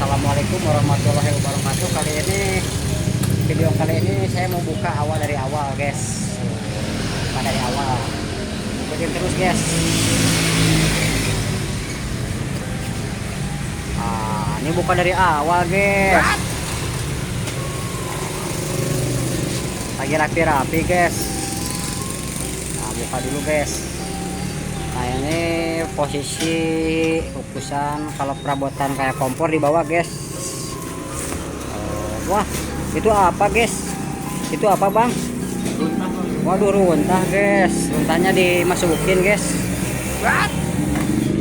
Assalamualaikum warahmatullahi wabarakatuh. Video kali ini saya mau buka awal dari awal, guys. Buka dari awal. Ikutin terus, guys. Ini buka dari awal, guys. Lagi rapi-rapi, guys. Nah, buka dulu, guys. Nah, ini posisi urusan kalau perabotan kayak kompor di bawah, guys. Wah, itu apa, guys? Itu apa, Bang? Waduh, runtah, guys. Runtahnya dimasukin, guys.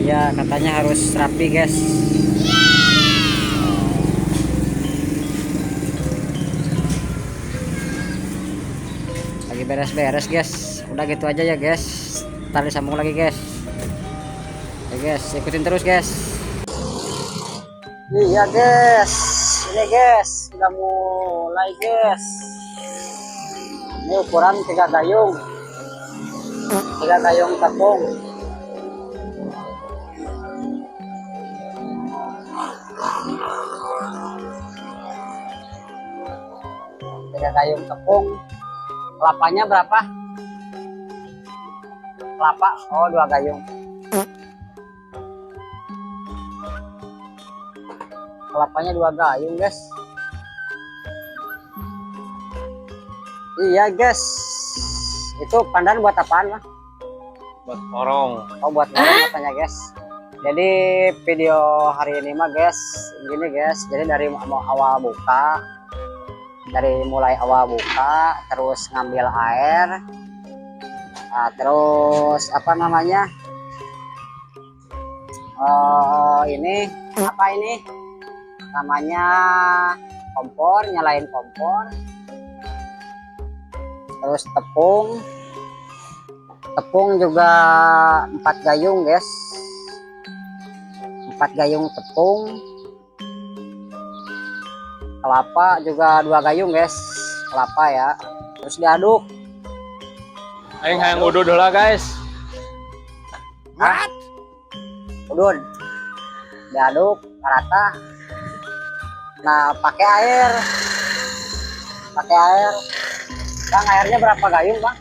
Iya, katanya harus rapi, guys. Lagi beres-beres, guys. Udah gitu aja ya, guys. Ntar disambung lagi, guys. Oke, guys, ikutin terus, guys. Iya, guys. Ini, guys, udah mulai, guys. Ini ukuran 3 gayung. 3 gayung tepung. Tiga gayung tepung. Kelapanya berapa? Kelapa, oh 2 gayung. Kelapanya 2 gayung, guys. Iya, guys. Itu pandan buat apaan, Bang? Buat korong. Oh, buat korong katanya, guys. Jadi video hari ini mah, guys, gini, guys. Jadi dari awal buka, mulai awal buka, terus ngambil air. Nah, terus apa namanya, ini apa ini namanya, kompor, nyalain kompor, terus tepung juga 4 gayung, guys. 4 gayung tepung. Kelapa juga 2 gayung, guys. Kelapa ya, terus diaduk. Aing hayang udud lah, guys. What? Udud. Diaduk rata. Nah, pakai air. Bang, airnya berapa gayung, Bang?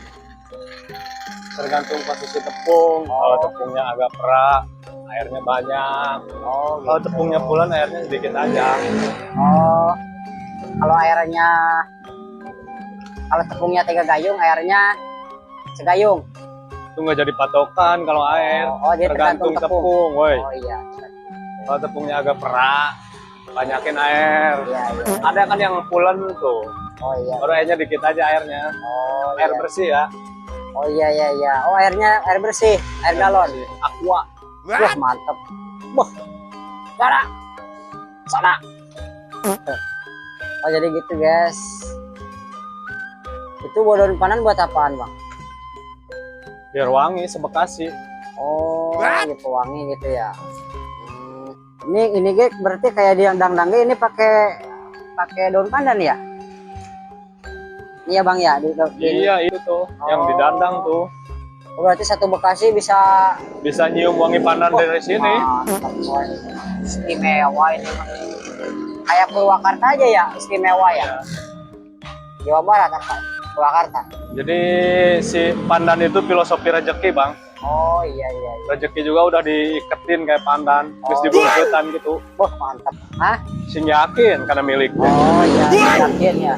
Tergantung posisi tepung. Kalau tepungnya agak perak, airnya banyak. Oh, Kalau gitu. tepungnya pulen, airnya sedikit aja. Oh, kalau tepungnya 3 gayung, airnya segayung. Itu nggak jadi patokan kalau air. Oh, dia tergantung tepung, woi. Oh iya. Kalau tepungnya agak perak, banyakin air. Iya, iya. Ada kan yang pulen tuh. Oh iya. Baru airnya dikit aja airnya. Oh, Air iya. bersih ya. Oh iya, iya, iya. Oh, airnya air bersih, air galon. Aqua. Wah, mantep. Wah. Sana. Oh, jadi gitu, guys. Itu bodon panan buat apaan, Bang? Biar wangi sebekasi. Oh, gitu, wangi gitu ya. Ini guys, berarti kayak di dangdang ini pakai daun pandan ya? Iya, Bang ya, Iya, itu tuh yang didandang tuh. Oh, berarti satu Bekasi bisa Nyium wangi pandan dari sini. mantap, boy. Istimewa ini, Bang. Kayak Purwakarta aja ya, istimewa ya. Jawa Barat kan, Purwakarta. Jadi si pandan itu filosofi rezeki, Bang. Oh iya, iya, iya. Rezeki juga udah diiketin kayak pandan, terus Oh, dibungkutan gitu. Wah, mantap. Hah? Sing yakin karena miliknya. Oh iya, yakin ya.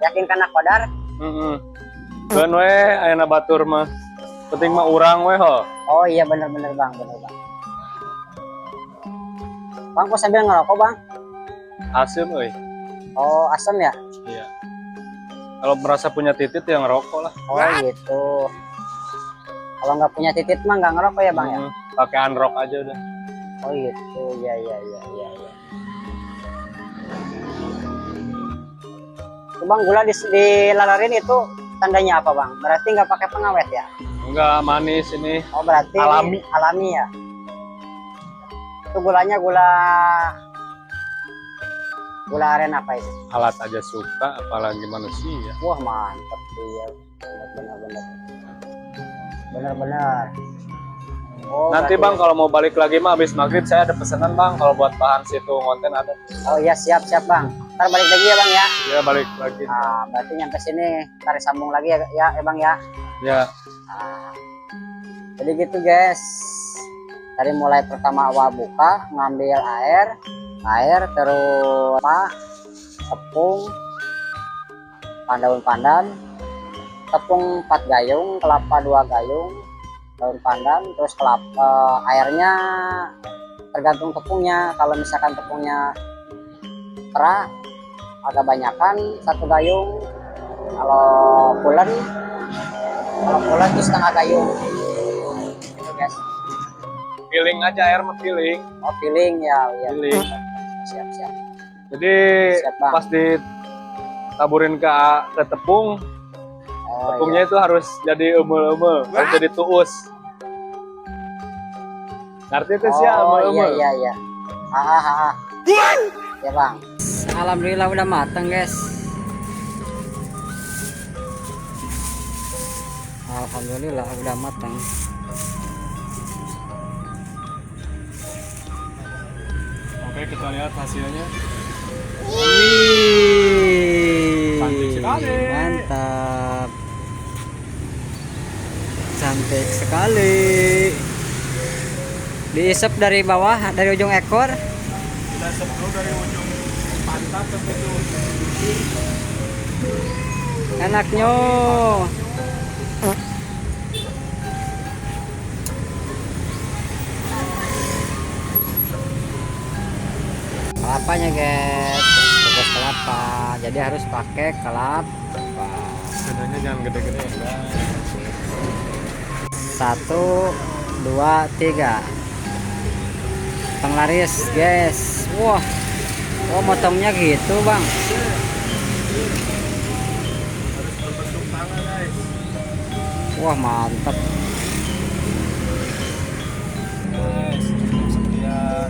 Yakin karena kodar? Keun we ayeuna batur mah. Penting mah urang we ho. Oh iya, bener-bener, Bang, bener, Bang. Bang, kok sambil ngerokok, Bang? Asem euy. Oh, asam ya? Iya. Kalau merasa punya titit ya ngerokok lah. Oh gitu. Kalau nggak punya titit mah nggak ngerokok ya, Bang ya? Pakai unrock aja udah. Oh gitu, iya, iya, iya, iya, iya. Tuh, Bang, gula dilalarin itu tandanya apa, Bang? Berarti nggak pakai pengawet ya? Enggak manis ini. Oh, berarti Alami. alami ya? Itu gulanya gula aren apa itu? Alat aja suka apalagi manusia. Wah, mantep sih ya. Bener-bener. Oh, Nanti berarti- Bang kalau mau balik lagi mah habis maghrib saya ada pesanan Bang, kalau buat bahan situ konten ada. Oh iya, siap siap Bang. Ntar balik lagi ya Bang ya. Ya balik lagi. Nah, berarti nyampe sini, ntar sambung lagi ya Bang ya. Ya. Nah, jadi gitu guys. Dari mulai pertama awal buka, ngambil air terus tepung, daun pandan, tepung 4 gayung, kelapa 2 gayung, daun pandan, terus airnya tergantung tepungnya. Kalau misalkan tepungnya terah agak banyakan 1 gayung, kalau pulen itu setengah gayung gitu guys. Feeling aja air mah feeling. Oh feeling ya, ya. Feeling. Siap siap. Jadi Siap, Bang. pas ditaburin ke tepung, Oh, tepungnya iya. itu harus jadi emel-emel, harus jadi tuus. Ngerti itu sih ya, Oh emel-emel. iya iya. Hahaha. Ya Bang. Alhamdulillah udah matang guys. Alhamdulillah udah matang. Oke, kita lihat hasilnya. Wih, Cantik sekali. mantap, cantik sekali. Diisep dari bawah, dari ujung ekor. Kita isep dulu dari ujung pantat sampai ke ujung. Enaknya. Kelapanya guys, bungkus kelapa. Jadi harus pakai kelapa. Bedanya jangan gede-gede ya, guys. 1, 2, 3. Penglaris guys. Wah, oh motongnya gitu Bang. Harus berbentuk tangan, guys. Wah mantap. Guys, sekian.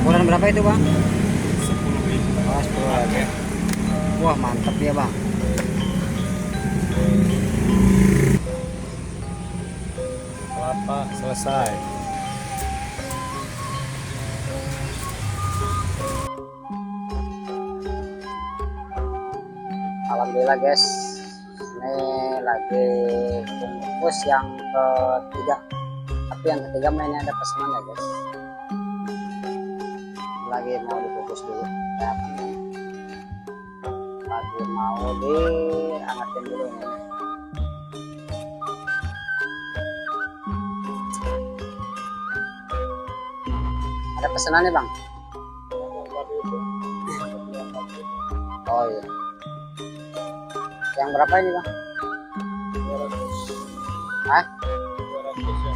Ukuran berapa itu Bang? 10.000. Oh 10.000. Wah mantap ya Bang. Kelapa selesai. Alhamdulillah guys, ini lagi bungkus yang ketiga, tapi yang ketiga mainnya ada pesanan ya guys. Lagi mau dibungkus dulu ya, lagi mau diangetin dulu ini. Ada pesanan nih Bang. Oh iya, yang berapa ini Bang? 200. Hah? 200 ya.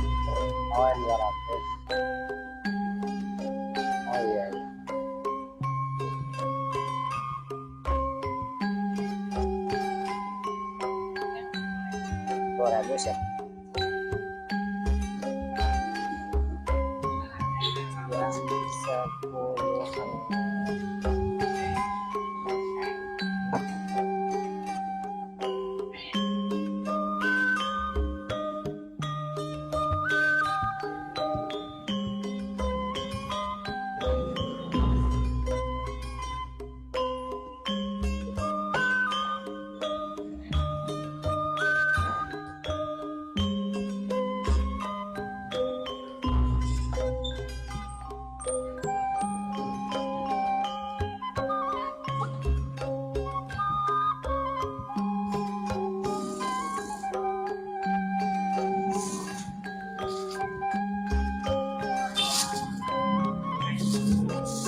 Oh yang 200. Oh iya, iya. Dua ratus ya. Yang 10.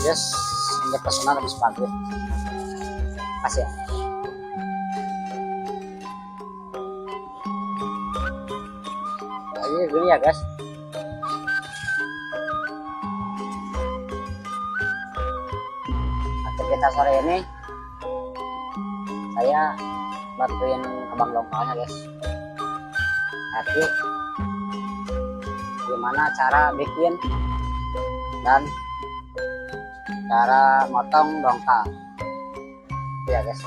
Yes, ini pesanan habis maghrib. Kasih ya. Nah, ini gini ya guys. Aktivitas sore ini saya bantuin kebang dongkalnya guys. Tapi gimana cara bikin dan cara motong dongkal ya guys,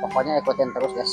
pokoknya ikutin terus guys.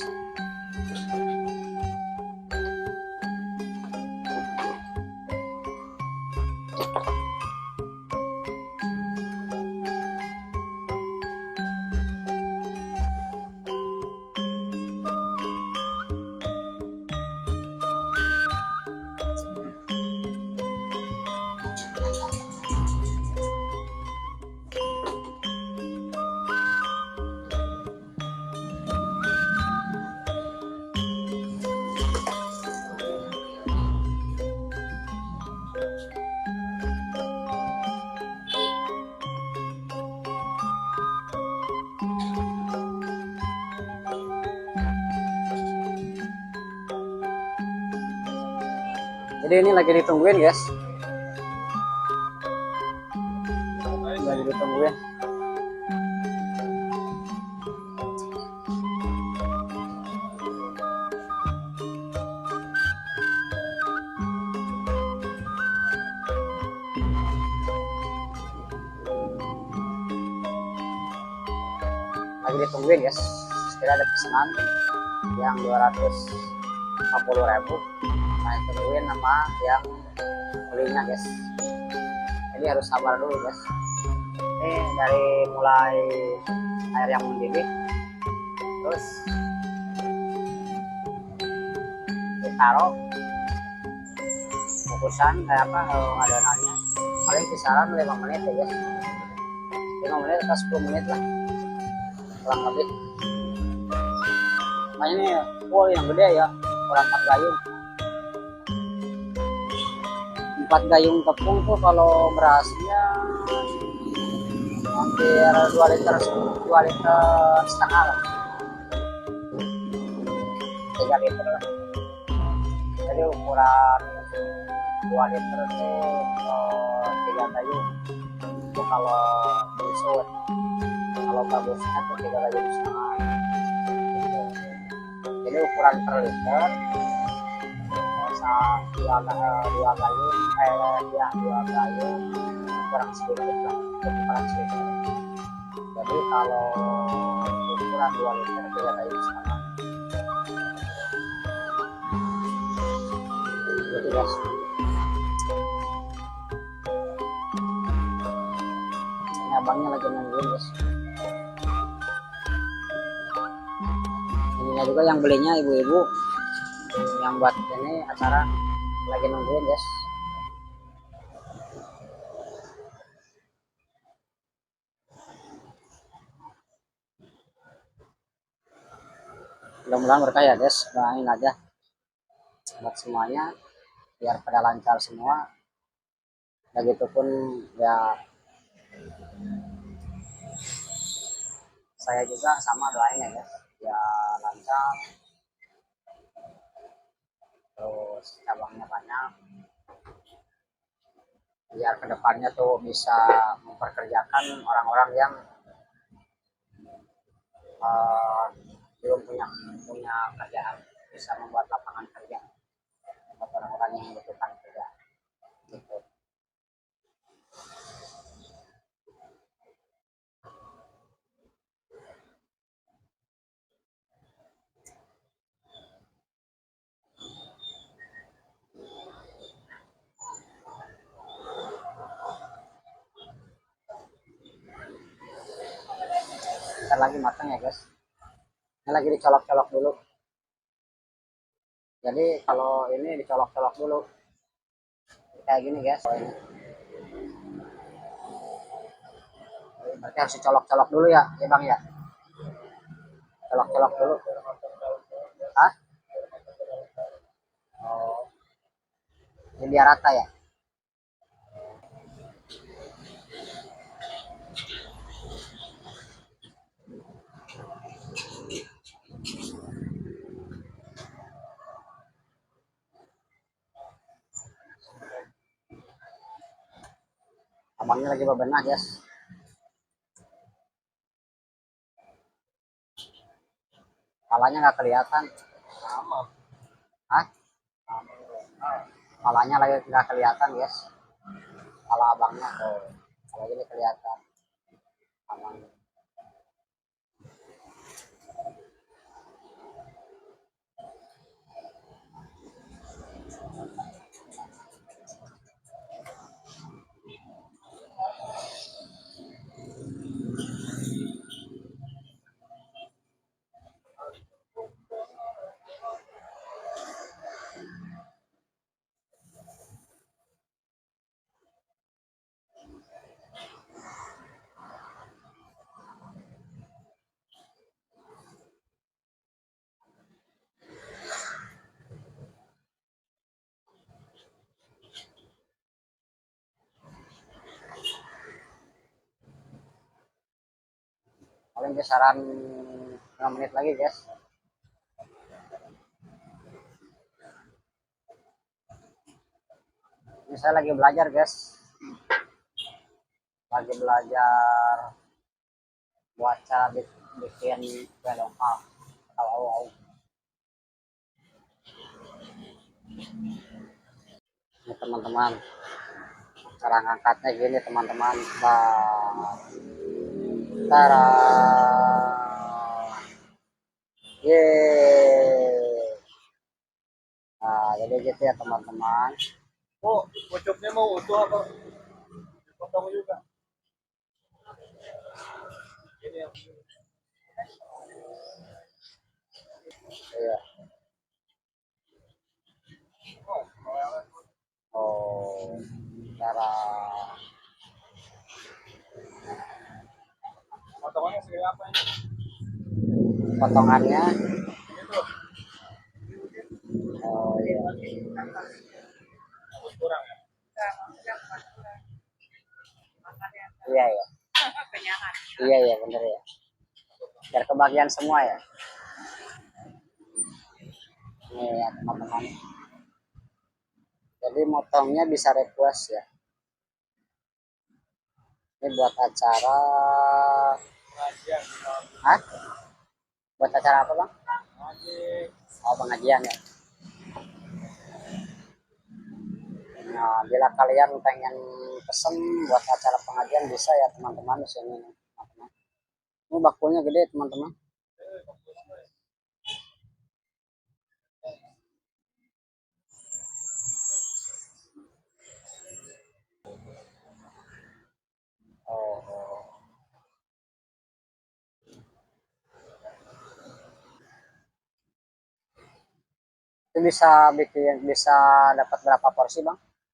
Jadi ini lagi ditungguin guys, lagi ditungguin. Lagi ditungguin guys, setelah ada pesanan yang 250.000, nah tungguin sama yang belinya guys, jadi harus sabar dulu guys. Ini dari mulai air yang mendidih, terus ditaruh kukusan kayak apa adonannya, paling kisaran 5 menit ya guys, 5 menit atau 10 menit lah kurang lebih. Makanya ini full yang gede ya, kurang 4 gayung. 4 gayung tepung tuh kalau berasnya hampir 2 liter, 2 liter setengah lah, 3 liter lah. Jadi ukuran 2 liter tuh 3 gayung itu kalau busut, kalau bagusnya tuh 3 gayung setengah gitu. Jadi ukuran per liter dua gayung ya 2 gayung kurang sedikit lah, ukuran sedikit. Jadi kalau ukuran 2 liter 3 gayung setengah gitu guys. Ini abangnya lagi nungguin guys. Ininya juga yang belinya ibu-ibu yang buat ini acara lagi nungguin guys. Mudah-mudahan berkah ya guys, doain aja buat semuanya biar pada lancar semua. Begitupun ya saya juga sama doain ya guys, ya lancar, terus cabangnya banyak, biar kedepannya tuh bisa memperkerjakan orang-orang yang uh, belum punya kerjaan, bisa membuat lapangan kerja buat orang-orang yang membutuhkan kerja gitu. Ntar lagi matang ya guys, ini lagi dicolok-colok dulu. Jadi kalau ini dicolok-colok dulu kayak gini guys. Oh, ini berarti harus dicolok-colok dulu ya bang ya, colok-colok dulu. Ah, oh, ini biar rata ya. Abangnya lagi bebenah guys. Palanya nggak kelihatan. Hah? Palanya lagi nggak kelihatan guys. Pala abangnya tuh. Kalau gini kelihatan. Abangnya. Paling kisaran 5 menit lagi guys. Ini saya lagi belajar guys, lagi belajar buat cara bikin kue lokal atau au-au. Ini teman-teman, cara ngangkatnya gini teman-teman. Tara, yeay. Nah, jadi gitu ya teman-teman. Oh, pocoknya mau utuh apa? Dipotong juga. Ini yang Iya. Oh, cara potongannya segede apa ini? potongannya. Ini tuh, Oh iya, kurang ya? iya ya, iya ya, bener ya. Biar kebagian semua ya. Nih ya teman-teman. Jadi motongnya bisa request ya. Ini buat acara. Pengajian. Hah? Buat acara apa bang? Pengajian. Oh pengajian ya. Nah, bila kalian pengen pesen buat acara pengajian bisa ya teman-teman di sini. Teman-teman. Ini bakunya gede teman-teman. Oh, oh. Itu bisa bikin, bisa dapat berapa porsi bang?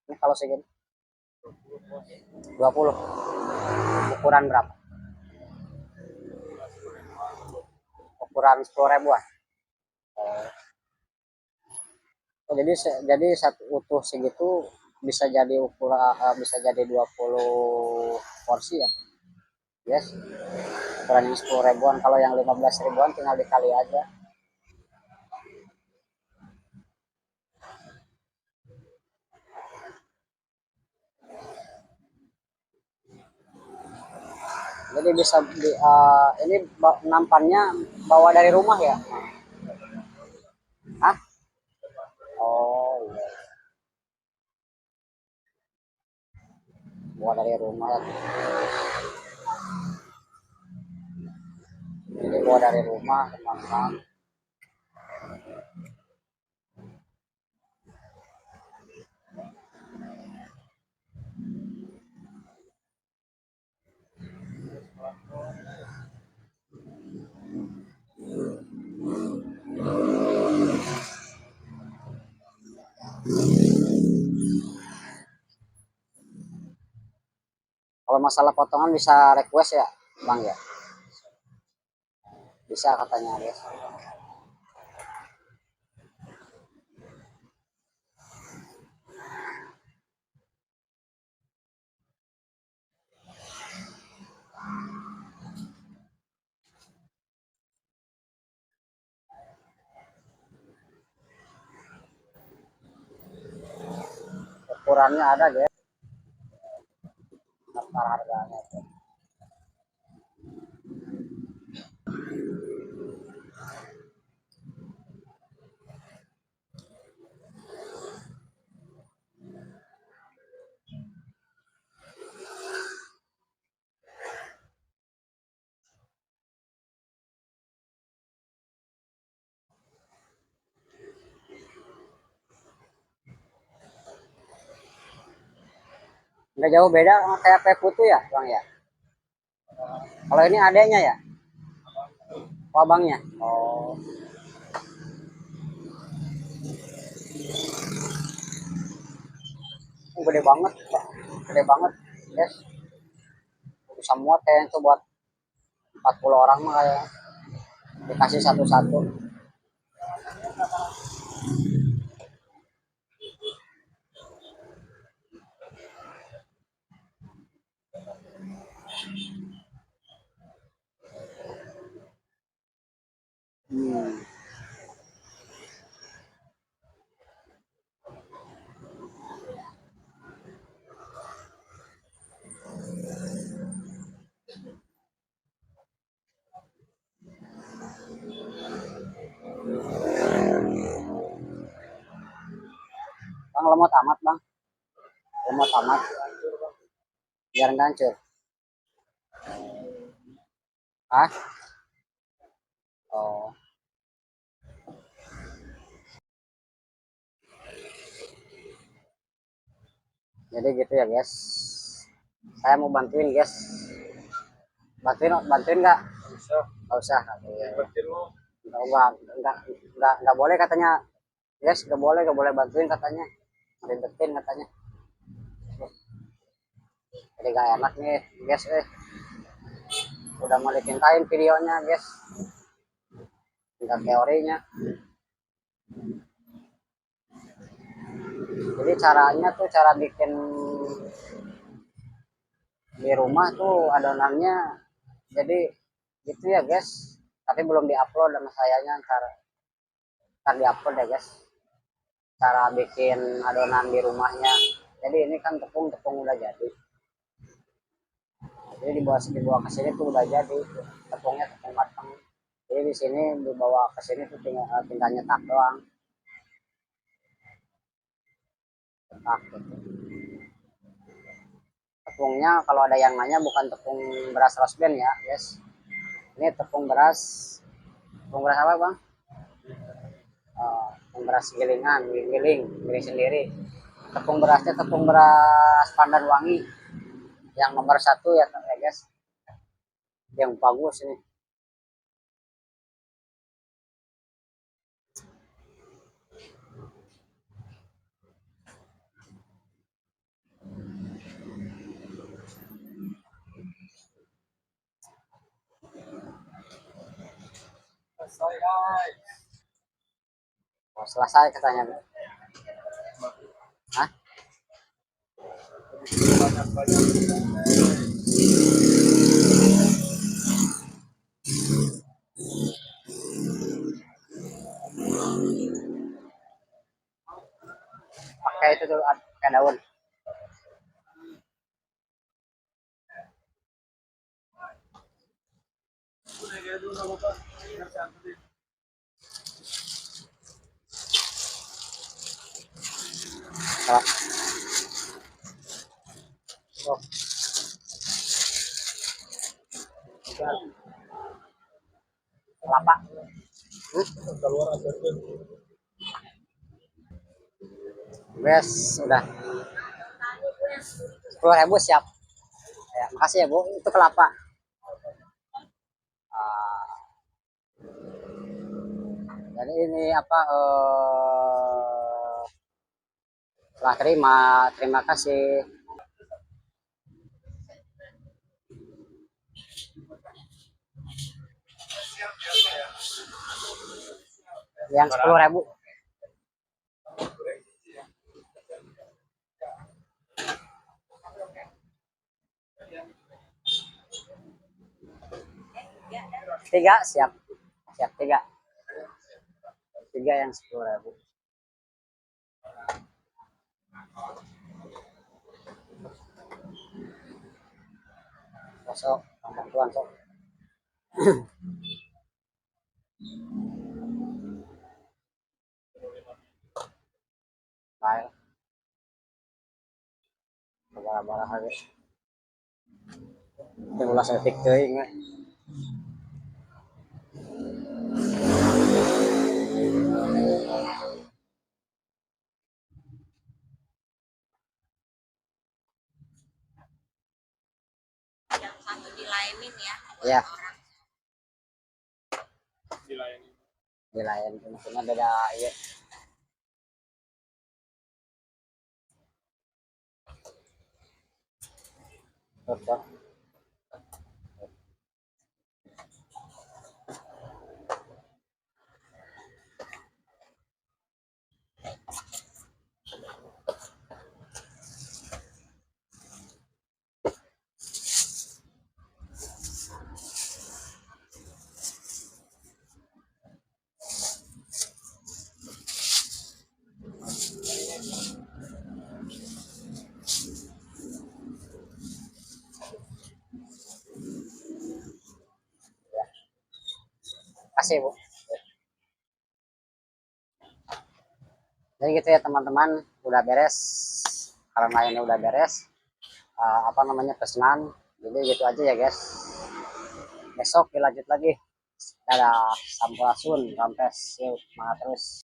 Ini kalau segini 20. Ukuran berapa? Ukuran 10 ribuan. Oh, jadi satu utuh segitu bisa jadi ukuran, bisa jadi 20 porsi ya. Yes. Ukuran yang 10 ribuan, kalau yang 15 ribuan tinggal dikali aja. Jadi bisa ini nampannya bawa dari rumah ya? Hah? Oh iya, bawa dari rumah. Jadi bawa dari rumah teman-teman. Kalau masalah potongan bisa request ya bang ya? Bisa katanya guys. Ukurannya ada guys, daftar harganya. Nggak jauh beda sama kayak kue putu ya bang ya? Kalau ini adanya ya? Oh abangnya? Oh. Gede banget pak, gede banget guys. Bisa muat kayak itu buat 40 orang mah kayak dikasih satu-satu. Hmm. lemot amat bang, lemot amat biar nggak hancur. Ah, oh, jadi gitu ya guys. Saya mau bantuin guys. Bantuin nggak? Nggak usah. Nggak boleh katanya. Guys, nggak boleh bantuin katanya. Ngerintetin katanya. Jadi gak enak nih guys. Udah mau dipintain videonya guys. Tinggal teorinya. Jadi caranya tuh cara bikin di rumah tuh adonannya jadi gitu ya guys, tapi belum diupload sama sayanya, ntar diupload ya guys cara bikin adonan di rumahnya. Jadi ini kan tepung udah jadi dibawa ke sini tuh udah jadi tepungnya, tepung matang. Jadi di sini dibawa ke sini tuh tinggal nyetak doang, cetak gitu. Tepungnya kalau ada yang nanya bukan tepung beras rosben ya guys, ini tepung beras apa bang? Tepung beras gilingan, giling sendiri. Tepung berasnya tepung beras Pandan Wangi yang nomor 1 ya guys, yang bagus ini. Oh, selesai katanya. Hah? Pakai itu tuh, pakai daun. Oh. Oh. Kelapa. Guys, udah 10.000 siap. Ya, makasih ya Bu, itu kelapa. Jadi ini apa? Setelah terima kasih. Yang 10.000. Tiga siap, siap tiga yang 10.000. Sok, bantuan sok. Baik. Bara-bara harga. Ulah setik teuing we. Yang satu dilainin ya. Ya. Dilayan maksudnya beda ya. Betul. Kasih Bu. Jadi gitu ya teman-teman, udah beres. Karena ini udah beres, apa namanya, pesanan. Jadi gitu aja ya guys. Besok dilanjut lagi. Dadah, sampurasun, rampes, yuk, semangat terus.